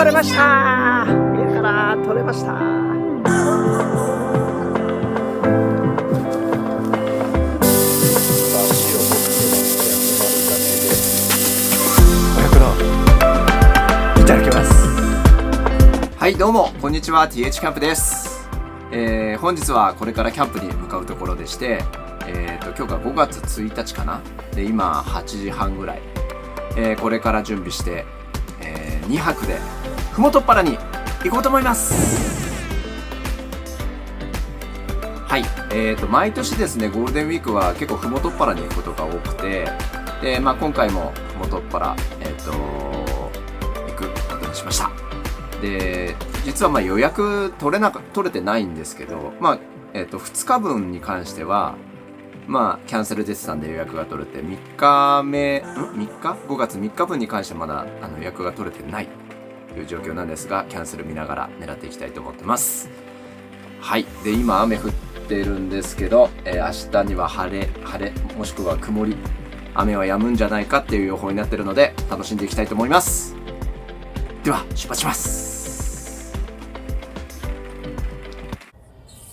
取れました。上から取れました。いただきます。はい、どうもこんにちは。 TH キャンプです。本日はこれからキャンプに向かうところでして、今日が5月1日かな。で今8時半ぐらい、これから準備して、2泊でふもとっぱらに行こうと思います。はい、毎年ですね、ゴールデンウィークは結構ふもとっぱらに行くことが多くて、で、今回もふもとっぱら、行くことにしました。で、実は予約取れてないんですけど、2日分に関しては、キャンセル出てたんで予約が取れて、5月3日分に関してまだ予約が取れてないという状況なんですが、キャンセル見ながら狙っていきたいと思ってます。はい。で、今雨降ってるんですけど、明日には晴れ、もしくは曇り、雨は止むんじゃないかっていう予報になってるので、楽しんでいきたいと思います。では、出発します。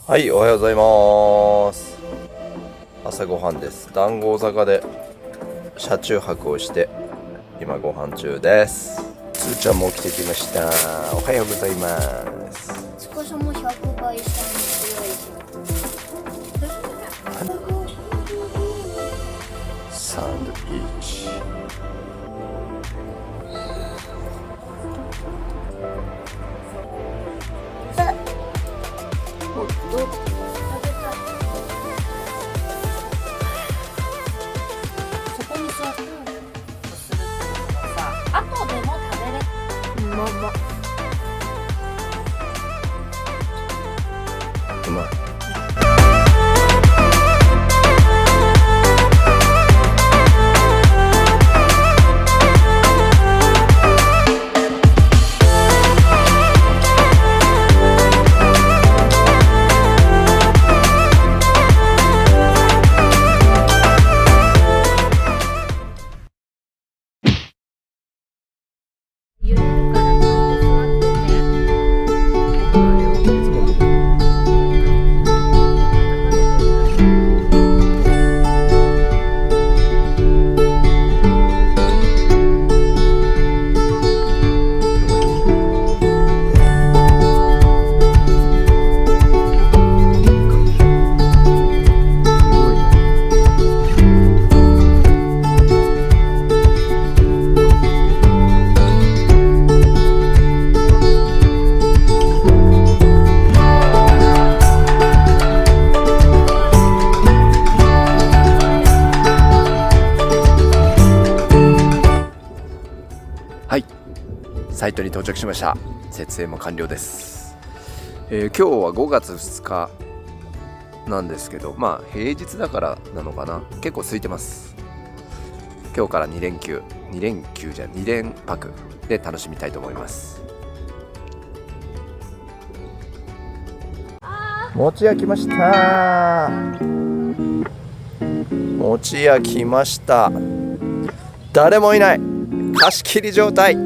はい、おはようございます。朝ごはんです。談合坂で車中泊をして今ご飯中です。つーちゃんも起きてきました。おはようございます。少しも100倍下に強いサンドイッチ。そこに座ってとするっていうのはさ、後でも食べれるまま。うまい。揺れるからちゃんと座ってて。はい、サイトに到着しました。設営も完了です。今日は5月2日なんですけど、平日だからなのかな、結構空いてます。今日から2連泊で楽しみたいと思います。餅屋来ました。餅屋来ました。誰もいない。貸し切り状態。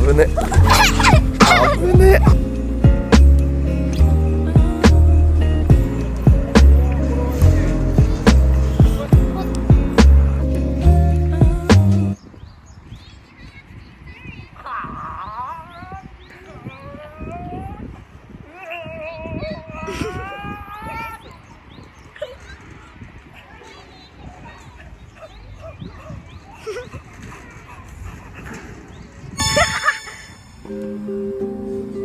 危ね。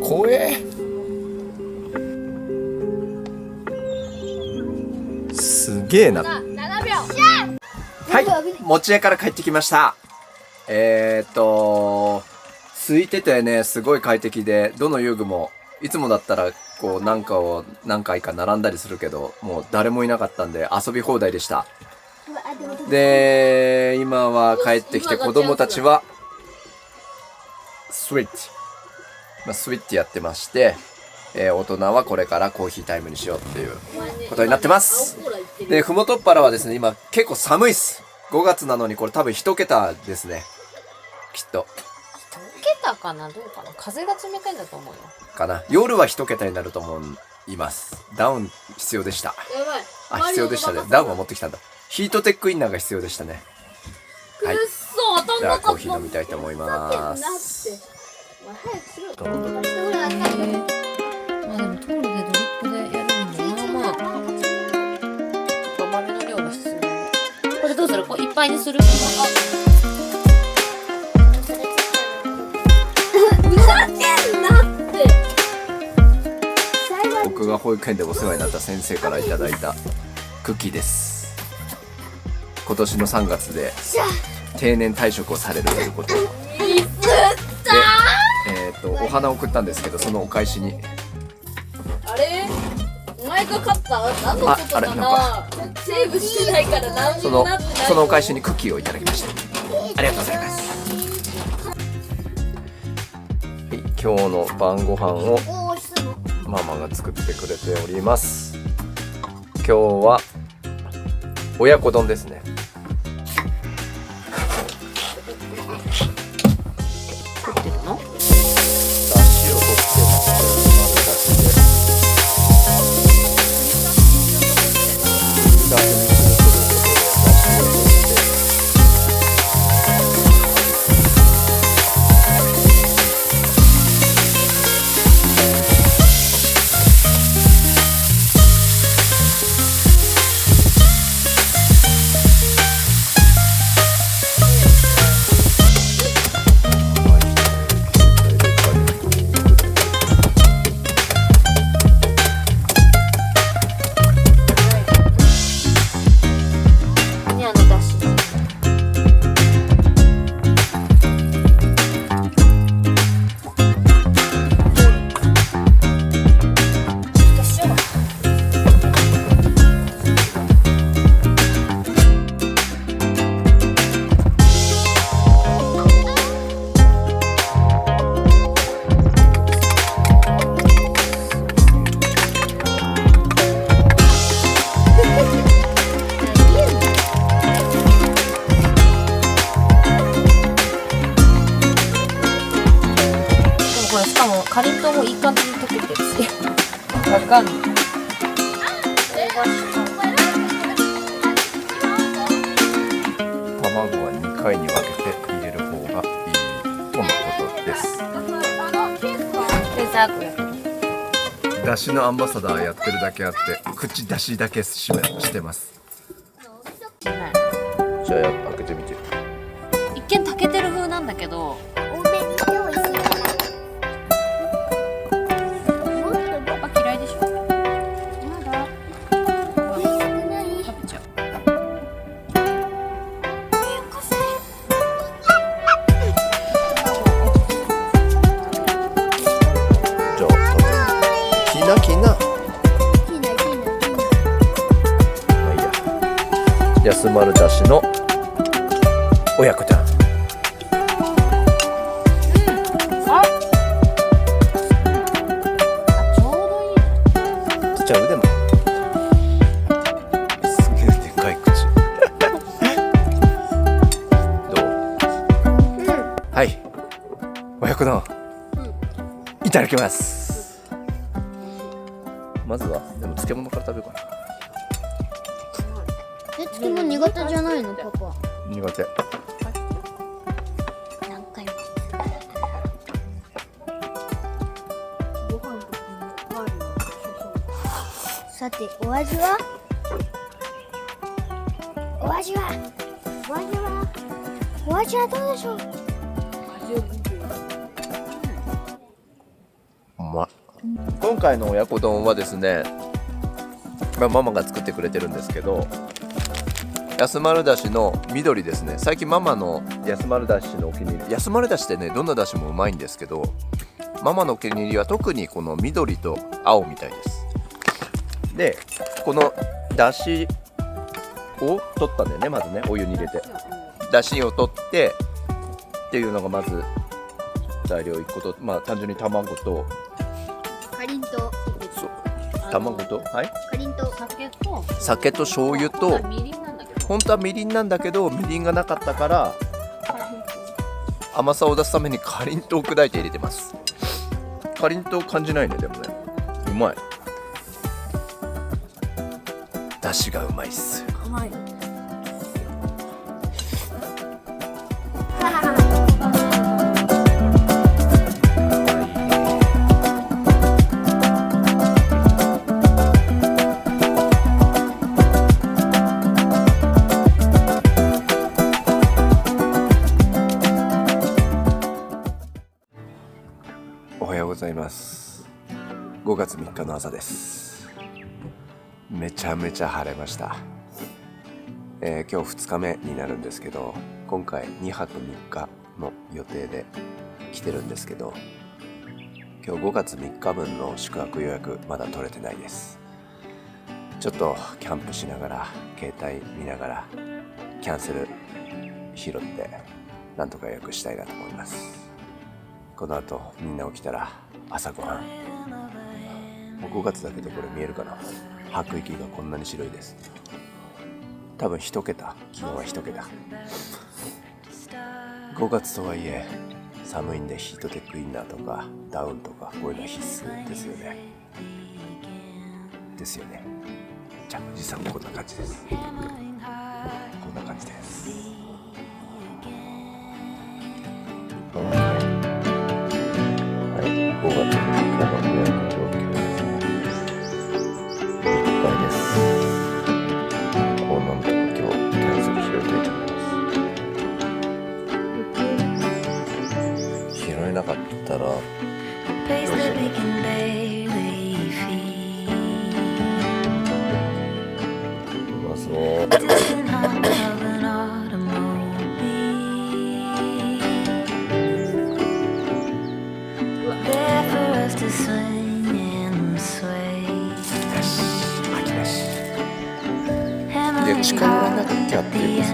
怖え。げえな。7秒。はい、餅屋から帰ってきました。空いててね、すごい快適で、どの遊具も、いつもだったら、こう、なんかを何回か並んだりするけど、もう誰もいなかったんで、遊び放題でした。で、今は帰ってきて子供たちは、スイッチ。スイッチやってまして、大人はこれからコーヒータイムにしようっていうことになってます。で、ふもとっぱらはですね、今結構寒いっす。5月なのにこれ多分1桁ですね。きっと。1桁かな、どうかな。風が冷たいんだと思うよ。かな。夜は1桁になると思います。ダウン必要でした。あ、必要でしたね。ダウンは持ってきたんだ。ヒートテックインナーが必要でしたね。はい。じゃあコーヒー飲みたいと思います。まあでもトールでドリップでやるんで、まあ豆の量が必要。これどうする？こういっぱいにする？僕が保育園でお世話になった先生からいただいたクッキーです。今年の3月で定年退職をされるということで、お花を送ったんですけど、そのお返しにあれ？お前が勝った？何のことかな？セーブしてないから何にもなってない。そのお返しにクッキーをいただきました。ありがとうございます。はい、今日の晩ご飯をママが作ってくれております。今日は親子丼ですね。作ってるの？だしを取ってます。だしで。だしにするということで、だしを取って。かりんとうもいい感じに溶けてるし。わかんない。卵は2回に分けて入れる方がいいとのことです。だしのアンバサダーやってるだけあって口だしだけしてます。じゃあ開けてみて。一見炊けてる風なんだけど、パパ嫌いでしょ。安丸だしの親子ちゃん。ちょうどいい。じゃあ腕もすげえでかい口どう？はい、親子丼、いただきます。まずはでも漬物から食べようかな。漬物苦手じゃないのパパ？苦手。何回も。さてお味は？お味はどうでしょう？うまい。今回の親子丼はですね、ママが作ってくれてるんですけど、安丸だしの緑ですね。最近ママの安丸だしのお気に入り、安丸だしってねどんなだしもうまいんですけど、ママのお気に入りは特にこの緑と青みたいです。でこのだしを取ったんだよね、まずね、お湯に入れてだしを取ってっていうのがまず材料1個と、まあ単純に卵とかりんとう。そう、卵と、はい、かりんとう。酒と醤油と、本当はみりんなんだけどみりんがなかったから甘さを出すためにかりんとうを砕いて入れてます。かりんとう感じないね、でもね、うまい。だしがうまいっす。甘い。おはようございます。5月3日の朝です。めちゃめちゃ晴れました。今日2日目になるんですけど、今回2泊3日の予定で来てるんですけど、今日5月3日分の宿泊予約まだ取れてないです。ちょっとキャンプしながら携帯見ながらキャンセル拾ってなんとか予約したいなと思います。この後みんな起きたら朝ごはん、もう5月だけどこれ見えるかな、吐く息がこんなに白いです。多分1桁、気温は1桁。5月とはいえ寒いんでヒートテックインナーとかダウンとかこういうのは必須ですよね。ですよね。じゃあ実際もこんな感じです。こんな感じです。5月3日の予約状況です。いっぱいです。こうなんとか今日キャンセル拾いたいと思います。拾えなかったらどうする？うまそう。で近寄らなきゃっていうかさ、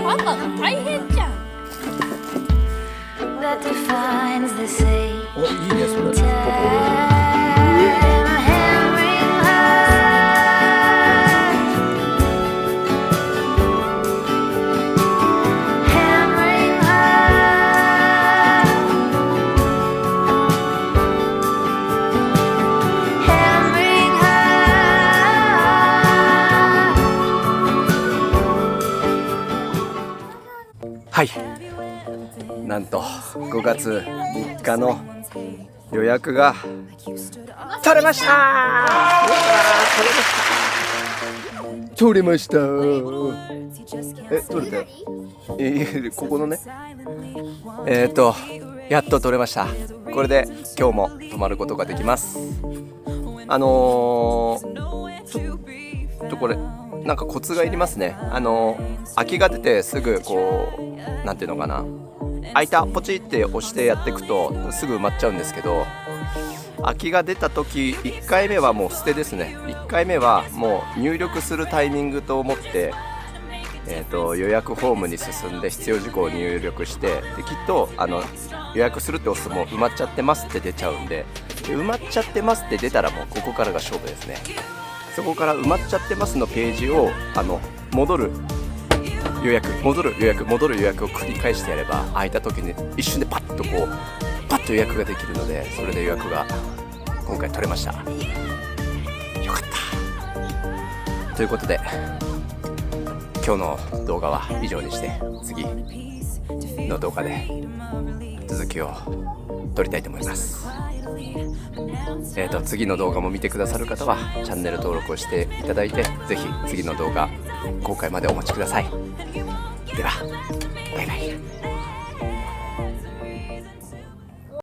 パパの大変じゃん。お、いいねそれ。はい、なんと5月3日の予約が取れました。取れました。取れたよ。ここのね、やっと取れました。これで今日も泊まることができます。ちょっとこれなんかコツがいりますね。空きが出てすぐこうなんていうのかな、空いたポチって押してやっていくとすぐ埋まっちゃうんですけど、空きが出た時1回目はもう捨てですね。1回目はもう入力するタイミングと思って予約フォームに進んで必要事項を入力して、できっと予約するって押すともう埋まっちゃってますって出ちゃうんで、埋まっちゃってますって出たらもうここからが勝負ですね。そこから埋まっちゃってますのページを戻る予約戻る予約戻る予約を繰り返してやれば、空いた時に一瞬でパッとパッと予約ができるので、それで予約が今回取れました。よかったということで、今日の動画は以上にして、次の動画で続きを撮りたいと思います。次の動画も見てくださる方はチャンネル登録をしていただいて、ぜひ次の動画公開までお待ちください。ではバイバイ。